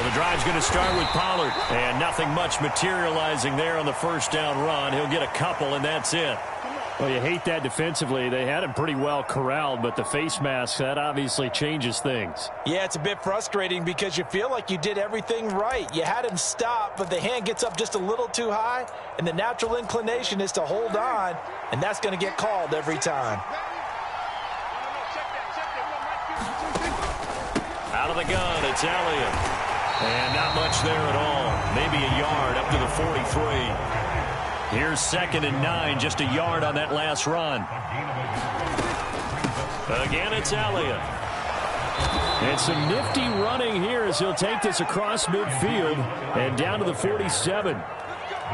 So the drive's going to start with Pollard. And nothing much materializing there on the first down run. He'll get a couple, and that's it. Well, you hate that defensively. They had him pretty well corralled, but the face mask, that obviously changes things. Yeah, it's a bit frustrating because you feel like you did everything right. You had him stop, but the hand gets up just a little too high, and the natural inclination is to hold on, and that's going to get called every time. Out of the gun, it's Elliott. And not much there at all. Maybe a yard up to the 43. Here's 2nd and 9, just a yard on that last run. Again, it's Elliott. And some nifty running here as he'll take this across midfield and down to the 47.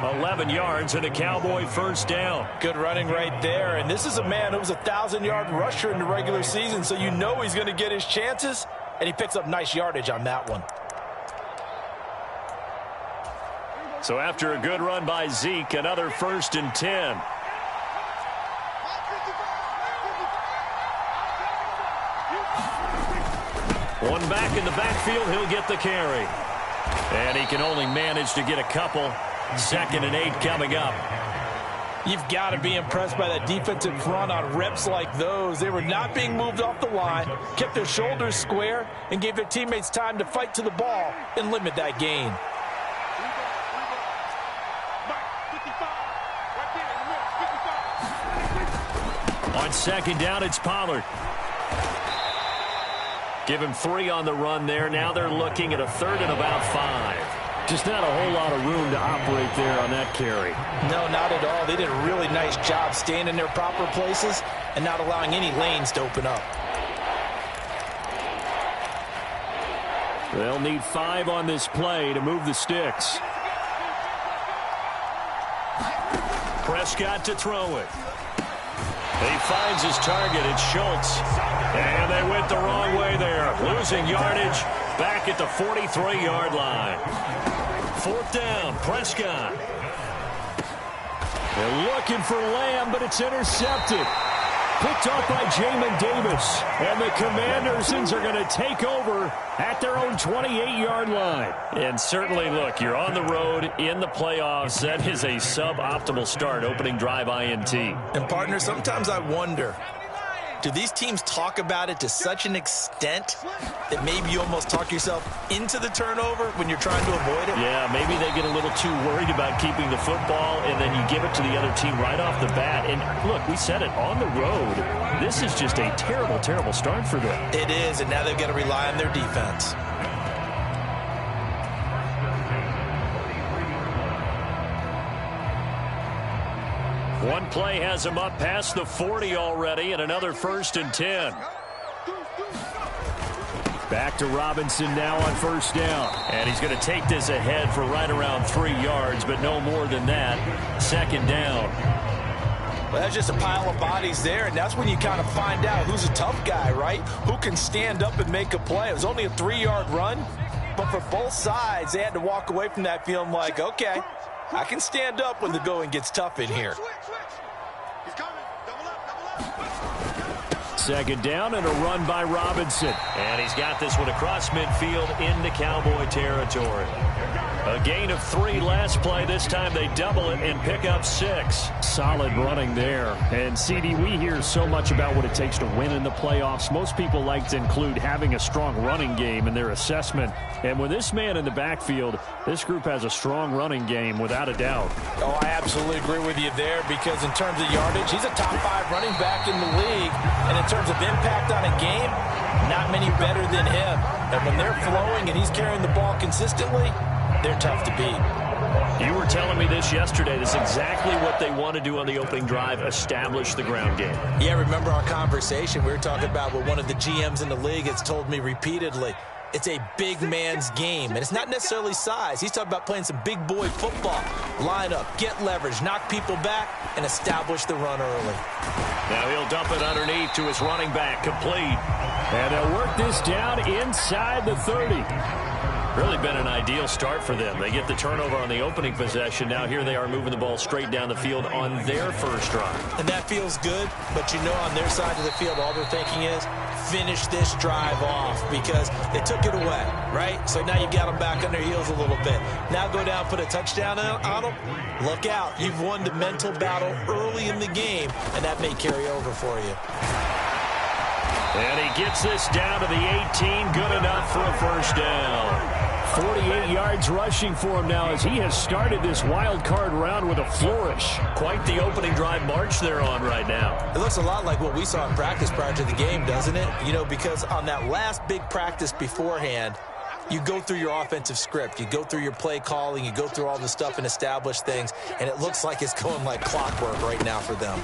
11 yards and a Cowboy first down. Good running right there. And this is a man who was a 1,000-yard rusher in the regular season, so you know he's going to get his chances, and he picks up nice yardage on that one. So after a good run by Zeke, another 1st and 10. One back in the backfield, he'll get the carry. And he can only manage to get a couple. 2nd and 8 coming up. You've got to be impressed by that defensive front on reps like those. They were not being moved off the line, kept their shoulders square, and gave their teammates time to fight to the ball and limit that gain. On 2nd down, it's Pollard. Give him 3 on the run there. Now they're looking at a 3rd and about 5. Just not a whole lot of room to operate there on that carry. No, not at all. They did a really nice job staying in their proper places and not allowing any lanes to open up. They'll need 5 on this play to move the sticks. Prescott to throw it. He finds his target. It's Schultz. And they went the wrong way there. Losing yardage back at the 43-yard line. 4th down, Prescott. They're looking for Lamb, but it's intercepted. Picked off by Jamin Davis. And the Commandersons are going to take over at their own 28-yard line. And certainly, look, you're on the road in the playoffs. That is a suboptimal start, opening drive INT. And, partner, sometimes I wonder, do these teams talk about it to such an extent that maybe you almost talk yourself into the turnover when you're trying to avoid it? Yeah, maybe they get a little too worried about keeping the football, and then you give it to the other team right off the bat. And, look, we said it, on the road, this is just a terrible, terrible start for them. It is, and now they've got to rely on their defense. One play has him up past the 40 already, and another 1st and 10. Back to Robinson now on 1st down. And he's going to take this ahead for right around 3 yards, but no more than that. 2nd down. Well, that's just a pile of bodies there, and that's when you kind of find out who's a tough guy, right? Who can stand up and make a play. It was only a 3-yard run, but for both sides, they had to walk away from that feeling like, okay, I can stand up when the going gets tough in here. 2nd down and a run by Robinson. And he's got this one across midfield into Cowboy territory. A gain of 3 last play. This time they double it and pick up 6. Solid running there. And, CD, we hear so much about what it takes to win in the playoffs. Most people like to include having a strong running game in their assessment. And with this man in the backfield, this group has a strong running game without a doubt. Oh, I absolutely agree with you there because in terms of yardage, he's a top 5 running back in the league. And in terms of impact on a game, not many better than him. And when they're flowing and he's carrying the ball consistently, they're tough to beat. You were telling me this yesterday. This is exactly what they want to do on the opening drive, establish the ground game. Yeah, remember our conversation. We were talking about what one of the GMs in the league has told me repeatedly. It's a big man's game, and it's not necessarily size. He's talking about playing some big boy football. Line up, get leverage, knock people back, and establish the run early. Now he'll dump it underneath to his running back, complete. And they'll work this down inside the 30. Really been an ideal start for them. They get the turnover on the opening possession. Now here they are moving the ball straight down the field on their first drive. And that feels good, but you know on their side of the field, all they're thinking is finish this drive off because they took it away, right? So now you've got them back on their heels a little bit. Now go down, put a touchdown on them. Look out. You've won the mental battle early in the game, and that may carry over for you. And he gets this down to the 18. Good enough for a first down. 48 yards rushing for him now as he has started this wild card round with a flourish. Quite the opening drive march they're on right now. It looks a lot like what we saw in practice prior to the game, doesn't it? You know, because on that last big practice beforehand, you go through your offensive script. You go through your play calling. You go through all the stuff and establish things. And it looks like it's going like clockwork right now for them.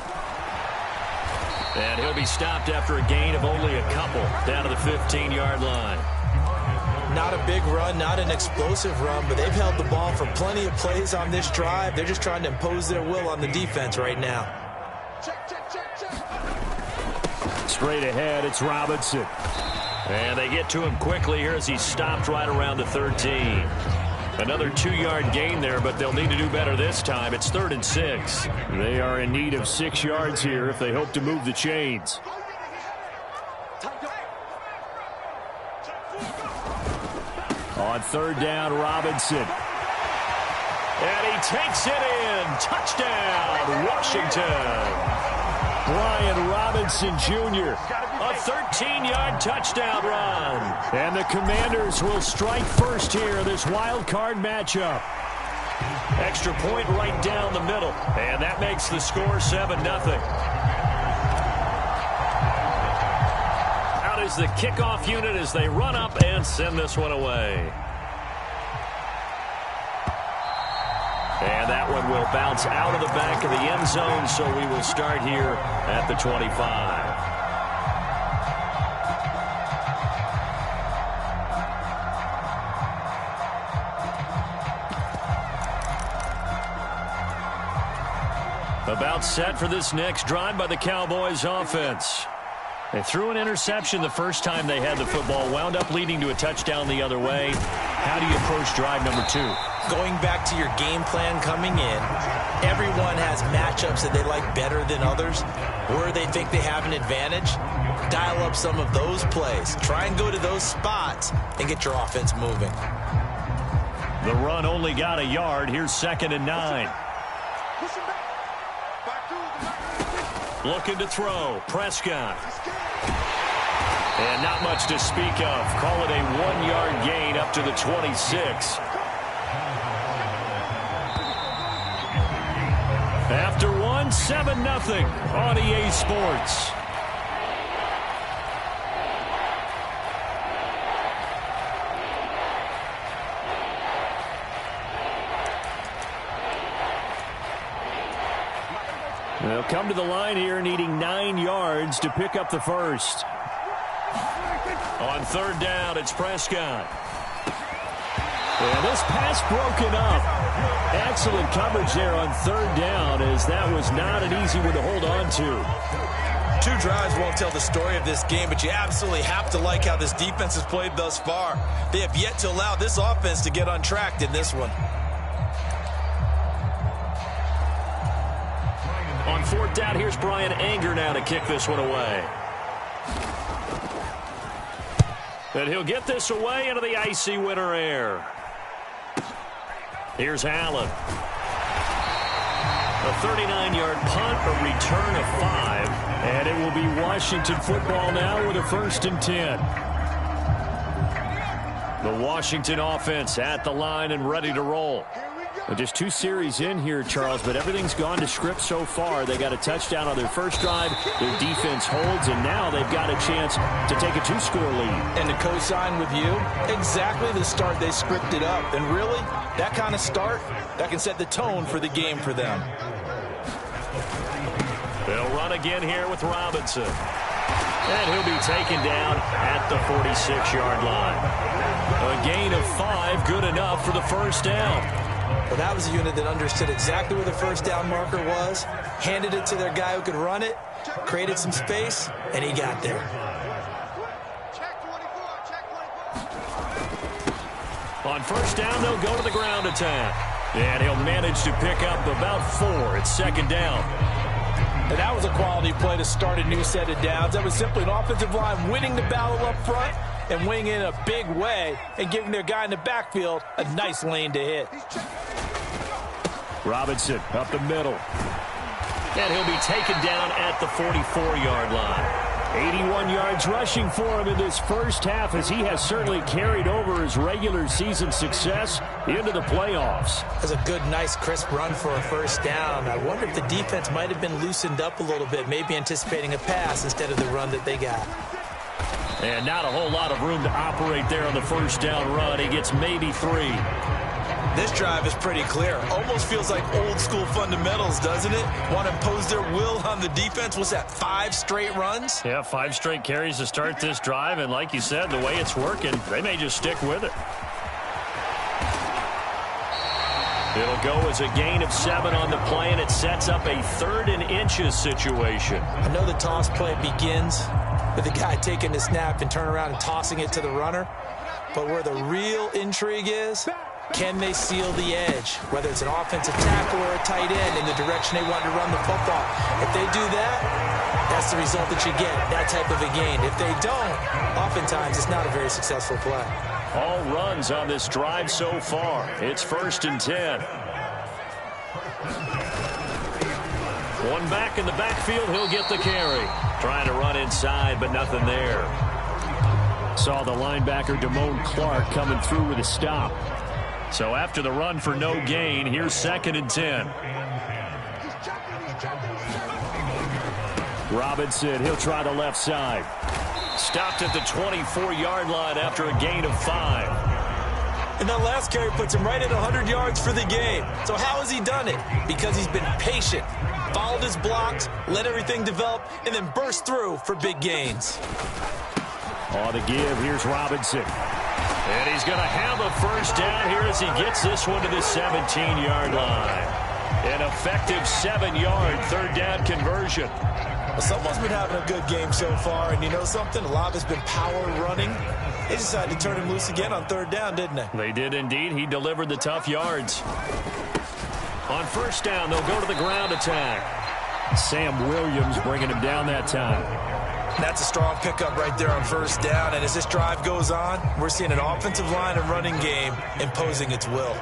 And he'll be stopped after a gain of only a couple down to the 15-yard line. Not a big run, not an explosive run, but they've held the ball for plenty of plays on this drive. They're just trying to impose their will on the defense right now. Straight ahead, it's Robinson. And they get to him quickly here as he's stopped right around the 13. Another 2-yard gain there, but they'll need to do better this time. It's 3rd and 6. They are in need of 6 yards here if they hope to move the chains. On 3rd down, Robinson. And he takes it in. Touchdown, Washington. Brian Robinson Jr. A 13-yard touchdown run. And the Commanders will strike first here in this wild card matchup. Extra point right down the middle. And that makes the score 7-0. Out is the kickoff unit as they run up and send this one away. And that one will bounce out of the back of the end zone, so we will start here at the 25. About set for this next drive by the Cowboys offense. They threw an interception the first time they had the football, wound up leading to a touchdown the other way. How do you approach drive number 2? Going back to your game plan coming in, everyone has matchups that they like better than others, where they think they have an advantage. Dial up some of those plays. Try and go to those spots and get your offense moving. The run only got a yard. Here's 2nd and 9. Looking to throw. Prescott. And not much to speak of. Call it a 1-yard gain up to the 26. After 7-0 on EA Sports. They'll come to the line here needing 9 yards to pick up the first. On 3rd down, it's Prescott. And this pass broken up. Excellent coverage there on 3rd down, as that was not an easy one to hold on to. 2 drives won't tell the story of this game, but you absolutely have to like how this defense has played thus far. They have yet to allow this offense to get untracked in this one. On 4th down, here's Brian Anger now to kick this one away. And he'll get this away into the icy winter air. Here's Allen. A 39-yard punt, a return of 5. And it will be Washington football now with a 1st and 10. The Washington offense at the line and ready to roll. Well, just 2 series in here, Charles, but everything's gone to script so far. They got a touchdown on their first drive. Their defense holds, and now they've got a chance to take a 2-score lead. And to co-sign with you, exactly the start they scripted up. And really, that kind of start, that can set the tone for the game for them. They'll run again here with Robinson. And he'll be taken down at the 46-yard line. A gain of 5, good enough for the first down. Well, that was a unit that understood exactly where the first down marker was, handed it to their guy who could run it, created some space, and he got there. On first down, they'll go to the ground attack. And he'll manage to pick up about 4. It's second down. And that was a quality play to start a new set of downs. That was simply an offensive line winning the battle up front and winning in a big way and giving their guy in the backfield a nice lane to hit. Robinson up the middle. And he'll be taken down at the 44-yard line. 81 yards rushing for him in this first half, as he has certainly carried over his regular season success into the playoffs. That's a good, nice, crisp run for a first down. I wonder if the defense might have been loosened up a little bit, maybe anticipating a pass instead of the run that they got. And not a whole lot of room to operate there on the first down run. He gets maybe 3. This drive is pretty clear. Almost feels like old school fundamentals, doesn't it? Want to impose their will on the defense. What's that, 5 straight runs? Yeah, 5 straight carries to start this drive. And like you said, the way it's working, they may just stick with it. It'll go as a gain of 7 on the play, and it sets up a 3rd and inches situation. I know the toss play begins with the guy taking the snap and turn around and tossing it to the runner. But where the real intrigue is, can they seal the edge, whether it's an offensive tackle or a tight end in the direction they want to run the football? If they do that, that's the result that you get, that type of a gain. If they don't, oftentimes it's not a very successful play. All runs on this drive so far. It's 1st and 10. One back in the backfield, he'll get the carry. Trying to run inside, but nothing there. Saw the linebacker Damone Clark coming through with a stop. So after the run for no gain, here's 2nd and 10. Robinson, he'll try the left side. Stopped at the 24-yard line after a gain of 5. And that last carry puts him right at 100 yards for the game. So how has he done it? Because he's been patient, followed his blocks, let everything develop, and then burst through for big gains. On the give, here's Robinson. And he's going to have a first down here as he gets this one to the 17-yard line. An effective 7-yard 3rd down conversion. Well, someone's been having a good game so far, and you know something? A lot has been power running. They decided to turn him loose again on 3rd down, didn't they? They did indeed. He delivered the tough yards. On first down, they'll go to the ground attack. Sam Williams bringing him down that time. That's a strong pickup right there on first down. And as this drive goes on, we're seeing an offensive line and running game imposing its will.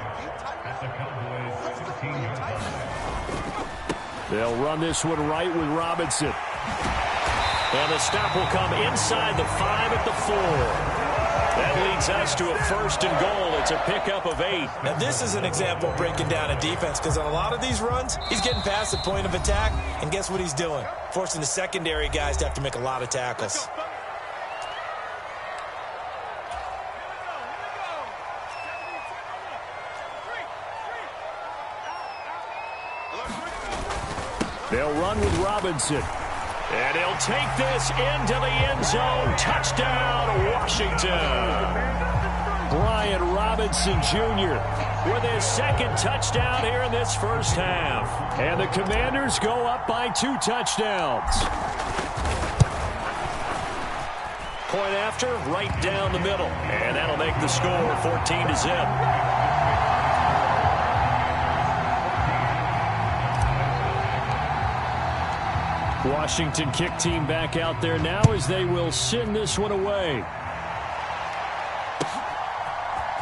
They'll run this one right with Robinson. And the stop will come inside the 5 at the 4. That leads us to a 1st and goal. It's a pickup of 8. Now, this is an example of breaking down a defense, because on a lot of these runs, he's getting past the point of attack, and guess what he's doing? Forcing the secondary guys to have to make a lot of tackles. They'll run with Robinson. And he'll take this into the end zone. Touchdown, Washington. Brian Robinson Jr. with his 2nd touchdown here in this first half. And the Commanders go up by 2 touchdowns. Point after, right down the middle. And that'll make the score 14-0. Washington kick team back out there now as they will send this one away.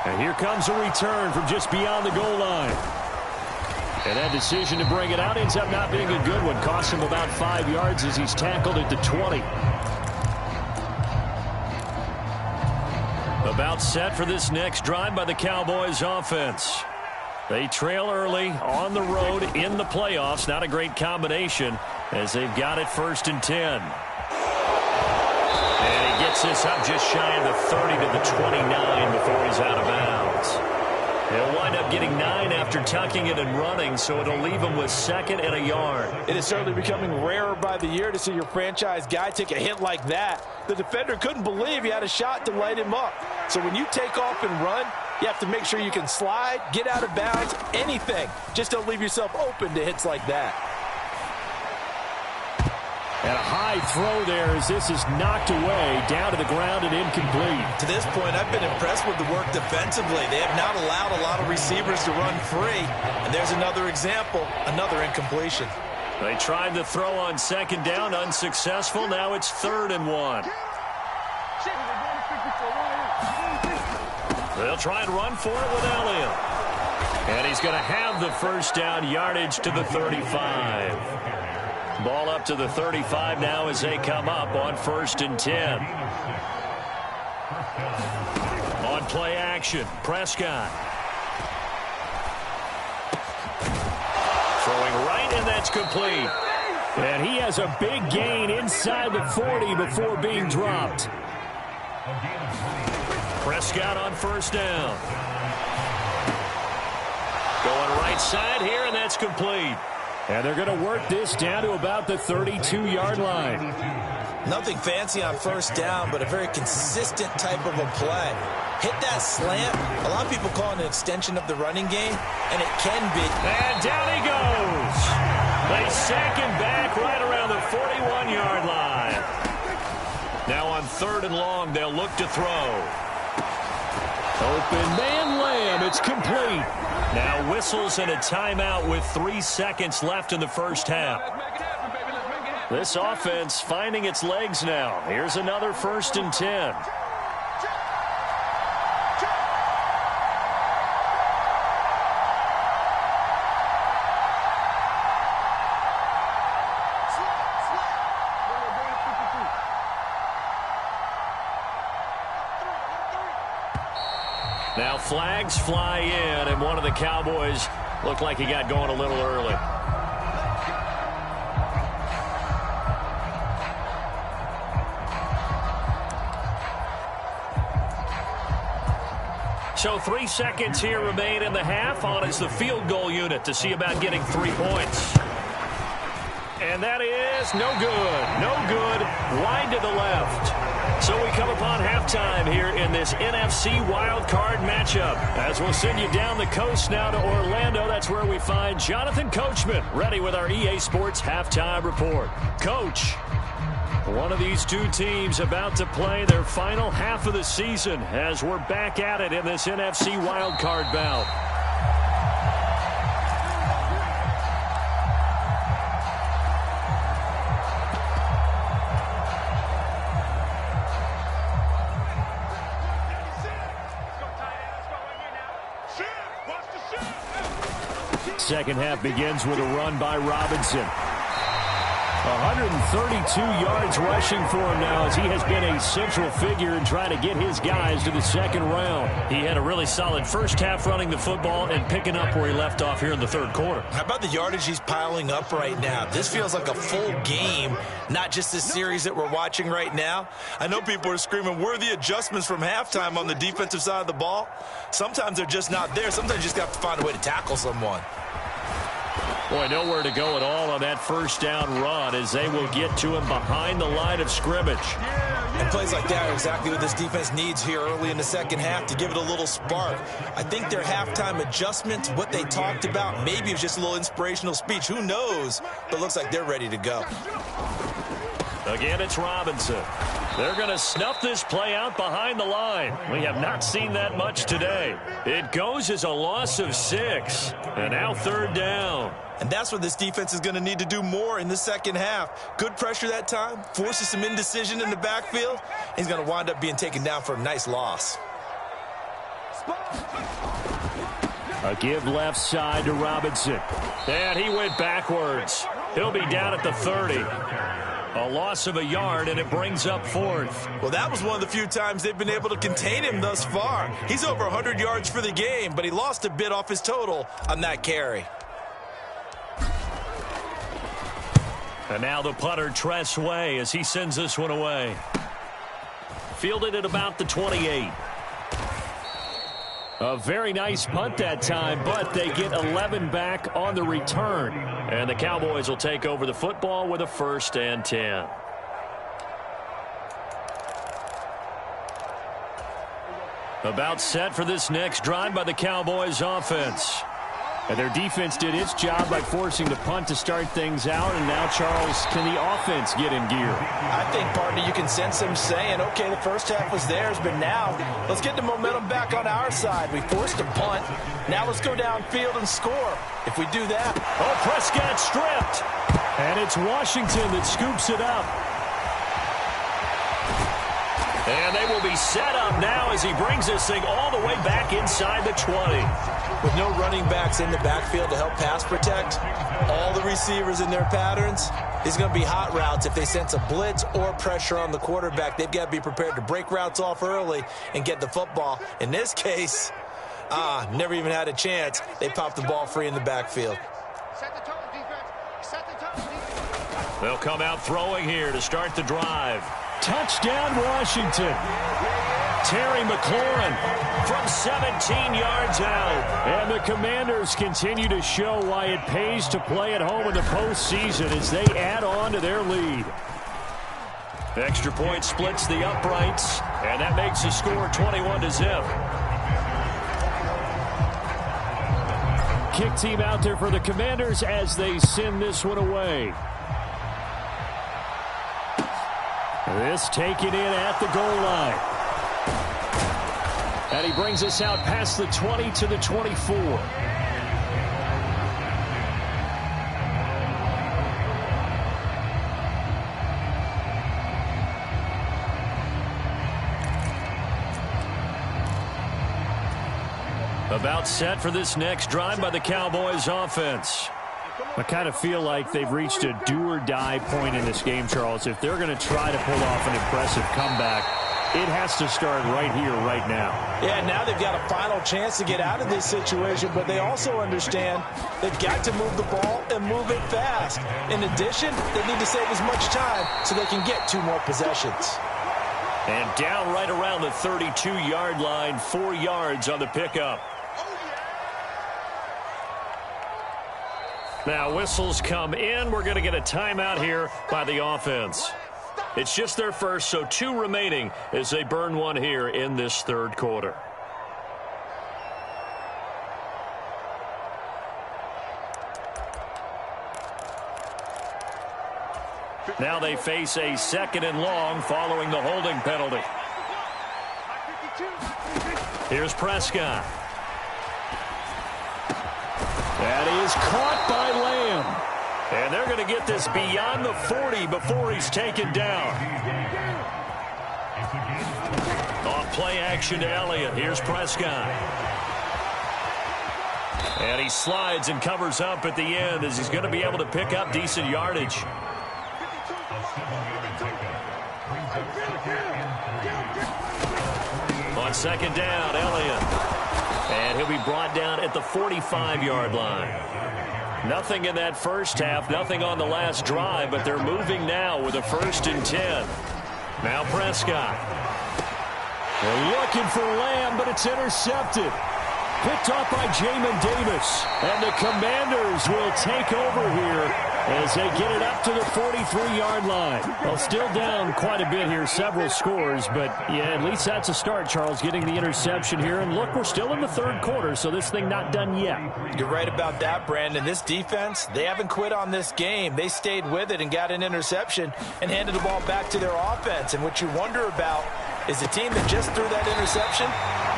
And here comes a return from just beyond the goal line. And that decision to bring it out ends up not being a good one. Cost him about 5 yards as he's tackled at the 20. About set for this next drive by the Cowboys offense. They trail early on the road in the playoffs. Not a great combination as they've got it 1st and 10. And he gets this up just shy of the 30 to the 29 before he's out of bounds. He'll wind up getting 9 after tucking it and running, so it'll leave him with 2nd and a yard. It is certainly becoming rarer by the year to see your franchise guy take a hit like that. The defender couldn't believe he had a shot to light him up. So when you take off and run, you have to make sure you can slide, get out of bounds, anything. Just don't leave yourself open to hits like that. And a high throw there as this is knocked away, down to the ground and incomplete. To this point, I've been impressed with the work defensively. They have not allowed a lot of receivers to run free. And there's another example, another incompletion. They tried to throw on second down, unsuccessful. Now it's 3rd and 1. They'll try and run for it with Elliott. And he's going to have the first down, yardage to the 35. Ball up to the 35 now as they come up on 1st and 10. On play action, Prescott. Throwing right, and that's complete. And he has a big gain inside the 40 before being dropped. Prescott on 1st down. Going right side here, and that's complete. And they're going to work this down to about the 32-yard line. Nothing fancy on 1st down, but a very consistent type of a play. Hit that slant. A lot of people call it an extension of the running game, and it can be. And down he goes. They sack him back right around the 41-yard line. Now on 3rd and long, they'll look to throw. Open man Lamb. It's complete. Now whistles and a timeout with 3 seconds left in the first half. This offense finding its legs now. Here's another 1st and 10. Now flags fly in, and one of the Cowboys looked like he got going a little early. So 3 seconds here remain in the half. On is the field goal unit to see about getting 3 points. And that is no good. No good. Wide to the left. So we come upon halftime here in this NFC wildcard matchup. As we'll send you down the coast now to Orlando, that's where we find Jonathan Coachman ready with our EA Sports halftime report. Coach, one of these two teams about to play their final half of the season as we're back at it in this NFC wildcard bout. Second half begins with a run by Robinson. 132 yards rushing for him now as he has been a central figure in trying to get his guys to the second round. He had a really solid first half running the football and picking up where he left off here in the third quarter. How about the yardage he's piling up right now? This feels like a full game, not just this series that we're watching right now. I know people are screaming, where are the adjustments from halftime on the defensive side of the ball? Sometimes they're just not there. Sometimes you just got to find a way to tackle someone. Boy, nowhere to go at all on that first down run as they will get to him behind the line of scrimmage. And plays like that are exactly what this defense needs here early in the second half to give it a little spark. I think their halftime adjustment, what they talked about, maybe it was just a little inspirational speech. Who knows? But it looks like they're ready to go. Again, it's Robinson. They're going to snuff this play out behind the line. We have not seen that much today. It goes as a loss of 6. And now third down. And that's what this defense is going to need to do more in the second half. Good pressure that time, forces some indecision in the backfield. He's going to wind up being taken down for a nice loss. A give left side to Robinson. And he went backwards. He'll be down at the 30. A loss of a yard, and it brings up fourth. Well, that was one of the few times they've been able to contain him thus far. He's over 100 yards for the game, but he lost a bit off his total on that carry. And now the punter, Tress Way, as he sends this one away. Fielded at about the 28. A very nice punt that time, but they get 11 back on the return. And the Cowboys will take over the football with a 1st and 10. About set for this next drive by the Cowboys offense. And their defense did its job by forcing the punt to start things out. And now, Charles, can the offense get in gear? I think, partner, you can sense them saying, okay, the first half was theirs, but now let's get the momentum back on our side. We forced a punt. Now let's go downfield and score. If we do that. Oh, Prescott stripped. And it's Washington that scoops it up. And they will be set up now as he brings this thing all the way back inside the 20. With no running backs in the backfield to help pass protect, all the receivers in their patterns, it's going to be hot routes. If they sense a blitz or pressure on the quarterback, they've got to be prepared to break routes off early and get the football. In this case, never even had a chance. They popped the ball free in the backfield. They'll come out throwing here to start the drive. Touchdown, Washington. Terry McLaurin from 17 yards out. And the Commanders continue to show why it pays to play at home in the postseason as they add on to their lead. Extra point splits the uprights, and that makes the score 21-0. Kick team out there for the Commanders as they send this one away. This taken in at the goal line. And he brings us out past the 20 to the 24. About set for this next drive by the Cowboys offense. I kind of feel like they've reached a do-or-die point in this game, Charles. If they're going to try to pull off an impressive comeback, it has to start right here, right now. Yeah, now they've got a final chance to get out of this situation, but they also understand they've got to move the ball and move it fast. In addition, they need to save as much time so they can get 2 more possessions. And down right around the 32-yard line, 4 yards on the pickup. Now whistles come in. We're going to get a timeout here by the offense. It's just their first, so 2 remaining as they burn one here in this third quarter. Now they face a 2nd and long following the holding penalty. Here's Prescott. That is caught by Lamb. And they're going to get this beyond the 40 before he's taken down. Off play action to Elliott. Here's Prescott. And he slides and covers up at the end as he's going to be able to pick up decent yardage. On 2nd down, Elliott. And he'll be brought down at the 45-yard line. Nothing in that first half, nothing on the last drive, but they're moving now with a 1st and 10. Now Prescott. They're looking for Lamb, but it's intercepted. Picked off by Jamin Davis. And the Commanders will take over here as they get it up to the 43-yard line. Well, still down quite a bit here, several scores, but yeah, at least that's a start, Charles, getting the interception here. And look, we're still in the third quarter, so this thing not done yet. You're right about that, Brandon. This defense, they haven't quit on this game. They stayed with it and got an interception and handed the ball back to their offense. And what you wonder about is the team that just threw that interception,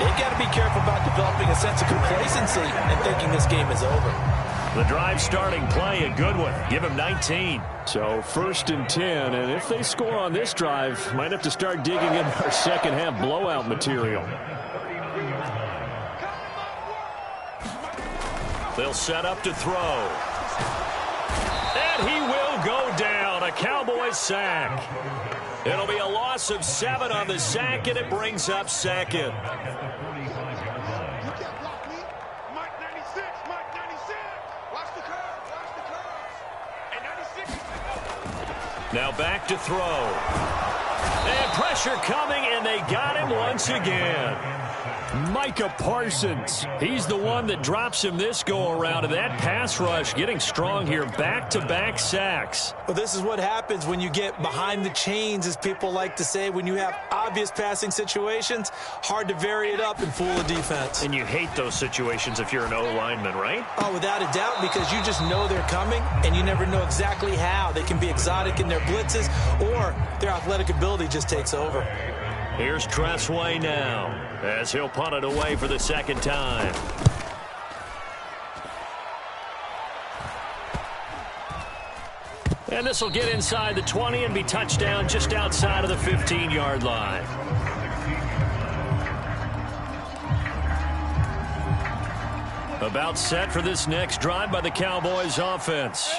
they've got to be careful about developing a sense of complacency and thinking this game is over. The drive starting play, a good one. Give him 19. So 1st and 10, and if they score on this drive, might have to start digging in our second half blowout material. They'll set up to throw. And he will go down. A Cowboys sack. It'll be a loss of 7 on the sack, and it brings up 2nd. Now back to throw. And pressure coming, and they got him once again. Micah Parsons. He's the one that drops him this go-around, and that pass rush getting strong here. Back-to-back sacks. Well, this is what happens when you get behind the chains, as people like to say. When you have obvious passing situations, hard to vary it up and fool the defense. And you hate those situations if you're an O-lineman, right? Oh, without a doubt, because you just know they're coming, and you never know exactly how. They can be exotic in their blitzes, or their athletic ability just takes over. Here's Tressway now, as he'll punt it away for the second time. And this will get inside the 20 and be touchdown just outside of the 15-yard line. About set for this next drive by the Cowboys offense.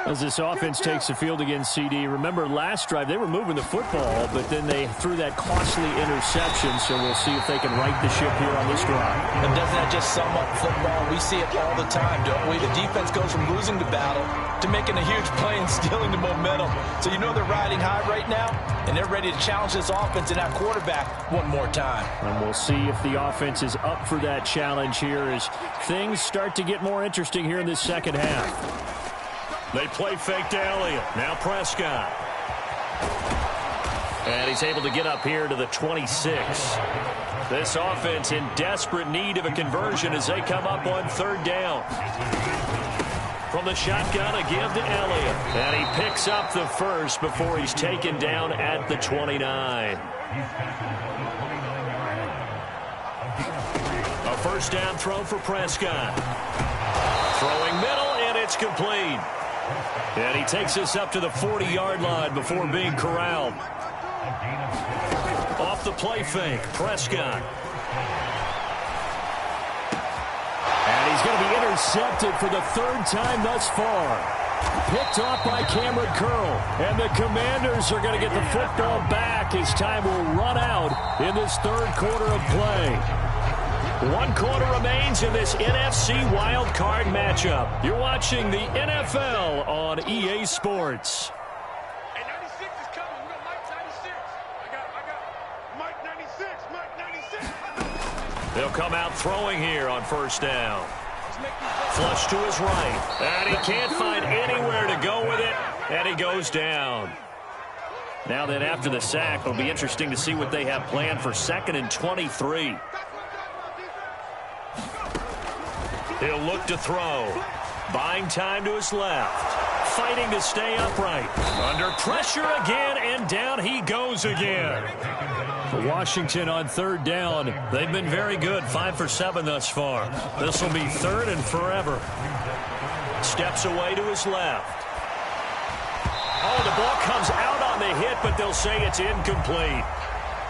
As this offense takes the field against CD, remember last drive they were moving the football, but then they threw that costly interception, so we'll see if they can right the ship here on this drive. And doesn't that just sum up football? We see it all the time, don't we? The defense goes from losing the battle to making a huge play and stealing the momentum. So you know they're riding high right now, and they're ready to challenge this offense and that quarterback one more time. And we'll see if the offense is up for that challenge here as things start to get more interesting here in this second half. They play fake to Elliott. Now Prescott. And he's able to get up here to the 26. This offense in desperate need of a conversion as they come up on third down. From the shotgun, a give to Elliott. And he picks up the first before he's taken down at the 29. A first down throw for Prescott. Throwing middle, and it's complete. And he takes us up to the 40-yard line before being corralled. Off the play fake, Prescott. And he's going to be intercepted for the third time thus far. Picked off by Cameron Curl. And the Commanders are going to get the football back as time will run out in this third quarter of play. 1 quarter remains in this NFC wildcard matchup. You're watching the NFL on EA Sports. Hey, 96 is coming. We got Mike 96. I got Mike 96. Mike 96. They'll come out throwing here on first down. Flush to his right. And he can't find anywhere to go with it. And he goes down. Now then, after the sack, it'll be interesting to see what they have planned for 2nd and 23. He'll look to throw. Buying time to his left. Fighting to stay upright. Under pressure again, and down he goes again. For Washington on third down, They've been very good, 5 for 7 thus far. This will be 3rd and forever. Steps away to his left. Oh, the ball comes out on the hit, but they'll say it's incomplete.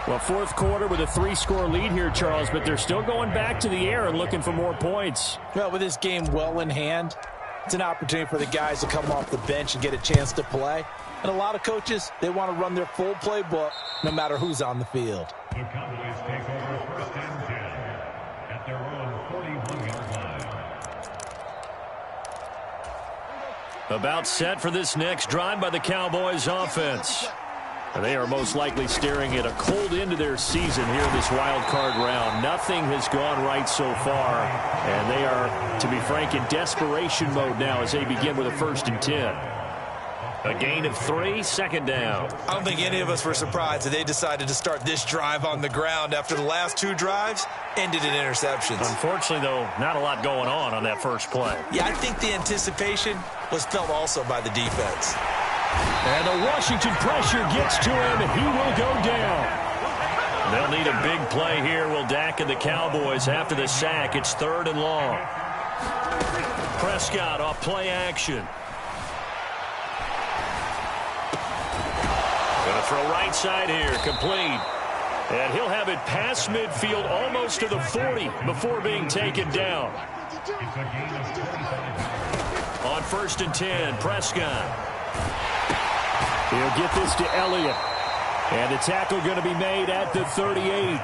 well, fourth quarter with a 3-score lead here, Charles, but they're still going back to the air and looking for more points. Well, with this game well in hand, it's an opportunity for the guys to come off the bench and get a chance to play. And a lot of coaches, they want to run their full playbook no matter who's on the field. The Cowboys take over 1st and 10 at their own 41-yard line. About set for this next drive by the Cowboys offense. They are most likely staring at a cold end to their season here in this wild card round. Nothing has gone right so far, and they are, to be frank, in desperation mode now as they begin with a 1st and 10. A gain of 3, 2nd down. I don't think any of us were surprised that they decided to start this drive on the ground after the last 2 drives ended in interceptions. Unfortunately, though, not a lot going on that first play. Yeah, I think the anticipation was felt also by the defense. And the Washington pressure gets to him, and he will go down. They'll need a big play here, will Dak and the Cowboys after the sack. It's 3rd and long. Prescott off play action. Going to throw right side here, complete. And he'll have it past midfield almost to the 40 before being taken down. On 1st and 10, Prescott. He'll get this to Elliott. And the tackle going to be made at the 38.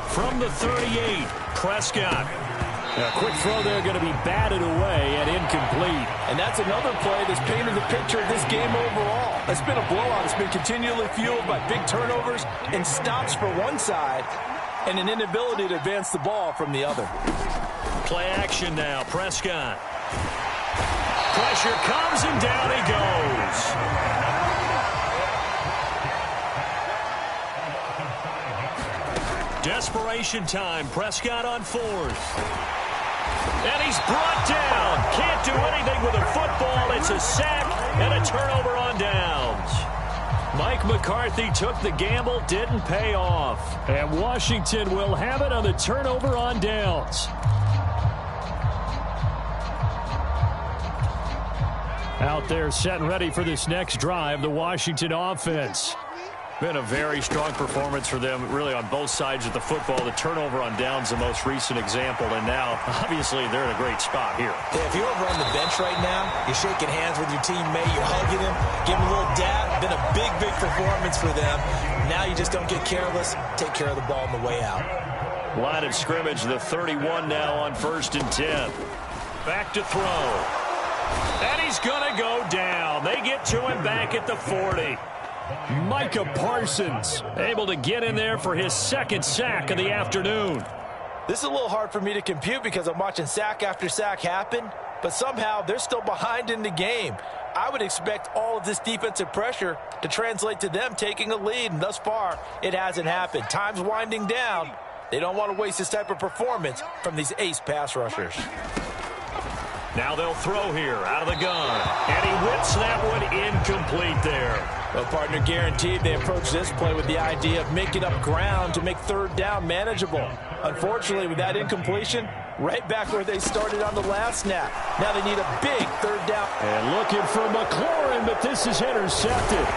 From the 38, Prescott. A quick throw there going to be batted away and incomplete. And that's another play that's painted the picture of this game overall. It's been a blowout. It's been continually fueled by big turnovers and stops for one side and an inability to advance the ball from the other. Play action now. Prescott. Pressure comes and down he goes. Desperation time. Prescott on fourth. And he's brought down. Can't do anything with a football. It's a sack and a turnover on downs. Mike McCarthy took the gamble, didn't pay off. And Washington will have it on the turnover on downs. Out there set and ready for this next drive, the Washington offense. Been a very strong performance for them, really, on both sides of the football. The turnover on downs, the most recent example, and now, obviously, they're in a great spot here. Yeah, if you're over on the bench right now, you're shaking hands with your teammate, you're hugging him, giving him a little dab. Been a big, big performance for them. Now you just don't get careless. Take care of the ball on the way out. Line of scrimmage, the 31 now on 1st and 10. Back to throw. And he's going to go down. They get to him back at the 40. Micah Parsons able to get in there for his second sack of the afternoon. This is a little hard for me to compute because I'm watching sack after sack happen, but somehow they're still behind in the game. I would expect all of this defensive pressure to translate to them taking a lead, and thus far, it hasn't happened. Time's winding down. They don't want to waste this type of performance from these ace pass rushers. Now they'll throw here out of the gun. And he whips that one incomplete there. Well, partner, guaranteed they approach this play with the idea of making up ground to make third down manageable. Unfortunately, with that incompletion, right back where they started on the last snap. Now they need a big third down. And looking for McLaurin, but this is intercepted.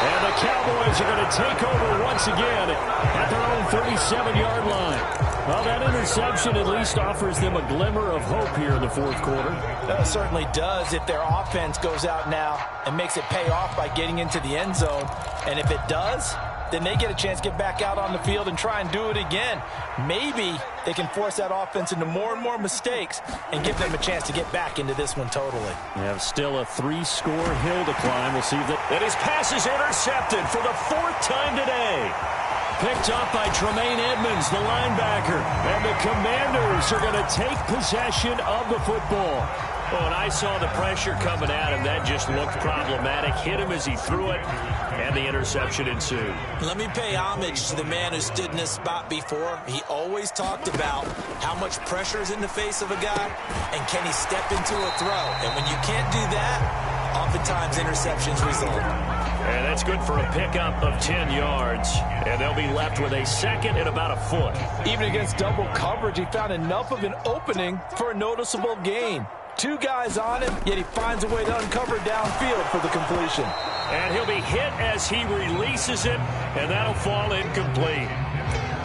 And the Cowboys are going to take over once again at their own 37-yard line. Well, that interception at least offers them a glimmer of hope here in the fourth quarter. That certainly does if their offense goes out now and makes it pay off by getting into the end zone. And if it does, then they get a chance to get back out on the field and try and do it again. Maybe they can force that offense into more and more mistakes and give them a chance to get back into this one totally. We have still a 3-score hill to climb. We'll see if that... And his pass is intercepted for the 4th time today. Picked up by Tremaine Edmonds, the linebacker. And the Commanders are going to take possession of the football. Oh, and I saw the pressure coming at him. That just looked problematic. Hit him as he threw it, and the interception ensued. Let me pay homage to the man who stood in this spot before. He always talked about how much pressure is in the face of a guy, and can he step into a throw. And when you can't do that, oftentimes interceptions result. And that's good for a pickup of 10 yards. And they'll be left with a second and about a foot. Even against double coverage, he found enough of an opening for a noticeable gain. 2 guys on him, yet he finds a way to uncover downfield for the completion. And he'll be hit as he releases it, and that'll fall incomplete.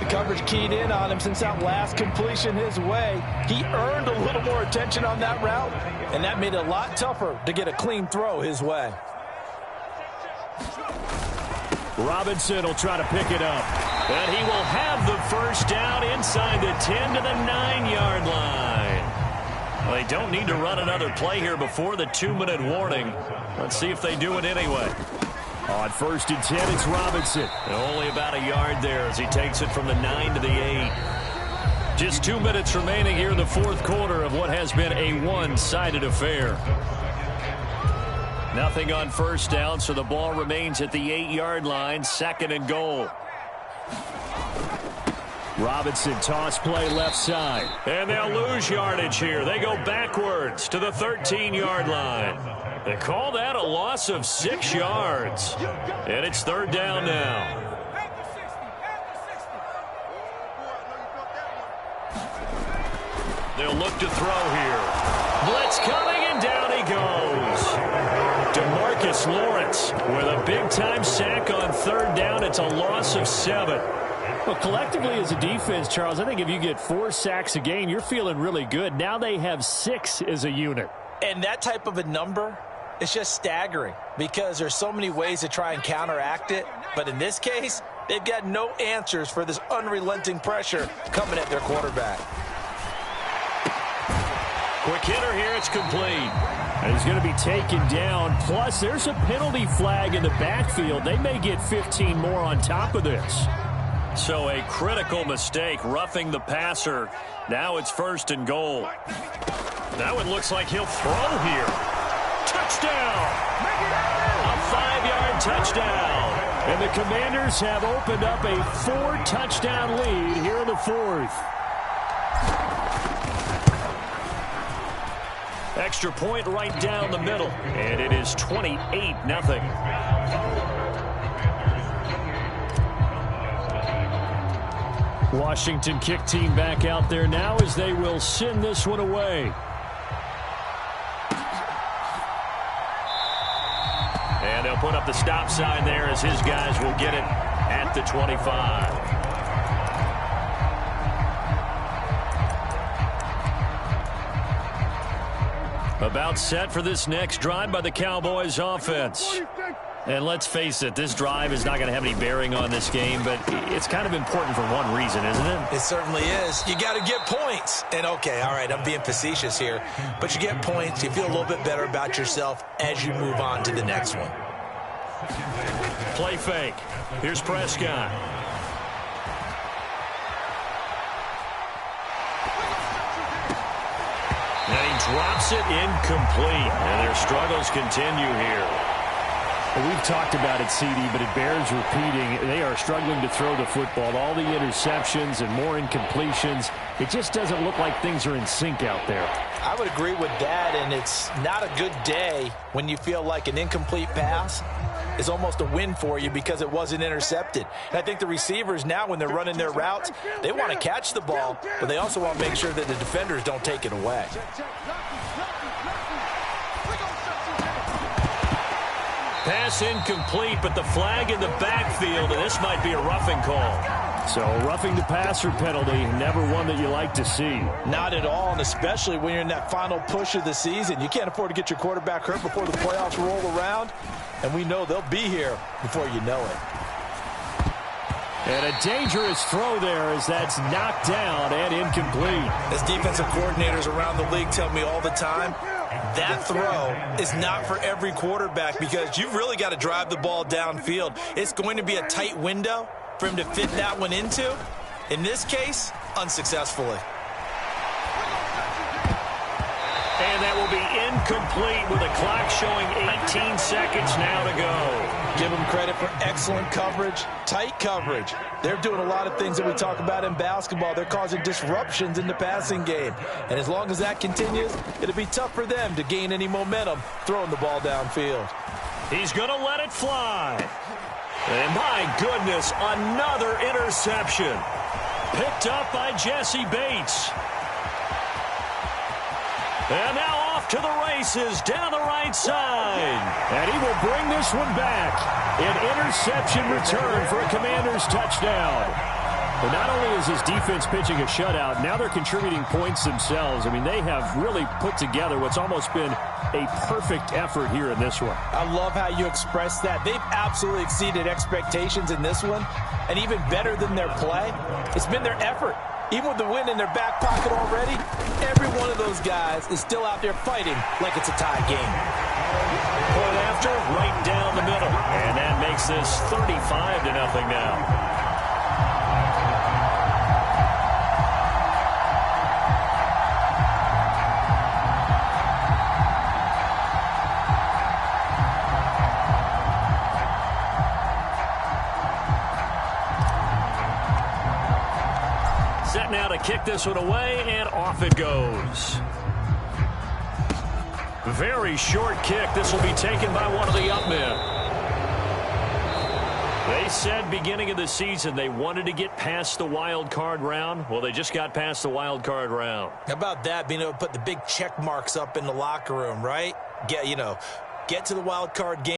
The coverage keyed in on him since that last completion his way. He earned a little more attention on that route, and that made it a lot tougher to get a clean throw his way. Robinson will try to pick it up. And he will have the first down inside the 10 to the 9-yard line. Well, they don't need to run another play here before the 2-minute warning. Let's see if they do it anyway. On 1st and 10, it's Robinson. And only about a yard there as he takes it from the 9 to the 8. Just 2 minutes remaining here in the fourth quarter of what has been a one-sided affair. Nothing on first down, so the ball remains at the 8-yard line, 2nd and goal. Robinson toss play left side. And they'll lose yardage here. They go backwards to the 13-yard line. They call that a loss of 6 yards. And it's 3rd down now. They'll look to throw here. Blitz coming, and down he goes. DeMarcus Lawrence with a big-time sack on 3rd down. It's a loss of 7. Well, collectively as a defense, Charles, I think if you get 4 sacks a game, you're feeling really good. Now they have 6 as a unit. And that type of a number is just staggering because there's so many ways to try and counteract it. But in this case, they've got no answers for this unrelenting pressure coming at their quarterback. Quick hitter here. It's complete. And he's going to be taken down. Plus, there's a penalty flag in the backfield. They may get 15 more on top of this. So a critical mistake, roughing the passer. Now it's 1st and goal. Now it looks like he'll throw here. Touchdown! A 5-yard touchdown. And the Commanders have opened up a 4-touchdown lead here in the 4th. Extra point right down the middle. And it is 28-0. Washington kick team back out there now as they will send this one away. And they'll put up the stop sign there as his guys will get it at the 25. About set for this next drive by the Cowboys offense. And let's face it, this drive is not going to have any bearing on this game, but it's kind of important for one reason, isn't it? It certainly is. You got to get points. And, okay, all right, I'm being facetious here. But you get points, you feel a little bit better about yourself as you move on to the next one. Play fake. Here's Prescott. And he drops it incomplete. And their struggles continue here. Well, we've talked about it, CD, but it bears repeating. They are struggling to throw the football. All the interceptions and more incompletions. It just doesn't look like things are in sync out there. I would agree with that, and it's not a good day when you feel like an incomplete pass is almost a win for you because it wasn't intercepted. And I think the receivers now, when they're running their routes, they want to catch the ball, but they also want to make sure that the defenders don't take it away. Pass incomplete, but the flag in the backfield, and this might be a roughing call. So roughing the passer penalty, never one that you like to see. Not at all, and especially when you're in that final push of the season. You can't afford to get your quarterback hurt before the playoffs roll around, and we know they'll be here before you know it. And a dangerous throw there as that's knocked down and incomplete. As defensive coordinators around the league tell me all the time, that throw is not for every quarterback because you've really got to drive the ball downfield. It's going to be a tight window for him to fit that one into. In this case, unsuccessfully. And that will be incomplete with the clock showing 18 seconds now to go. Give them credit for excellent coverage, tight coverage. They're doing a lot of things that we talk about in basketball. They're causing disruptions in the passing game. And as long as that continues, it'll be tough for them to gain any momentum throwing the ball downfield. He's going to let it fly. And my goodness, another interception. Picked up by Jesse Bates. And now off to the races down the right side. And he will bring this one back. An interception return for a Commanders touchdown. But not only is his defense pitching a shutout, now they're contributing points themselves. I mean, they have really put together what's almost been a perfect effort here in this one. I love how you express that. They've absolutely exceeded expectations in this one. And even better than their play, it's been their effort. Even with the win in their back pocket already, every one of those guys is still out there fighting like it's a tie game. Point after, right down the middle. And that makes this 35-0 now. Set now to kick this one away, and off it goes. Very short kick. This will be taken by one of the up men. They said beginning of the season they wanted to get past the wild card round. Well, they just got past the wild card round. How about that, being able to put the big check marks up in the locker room, right? Get to the wild card game.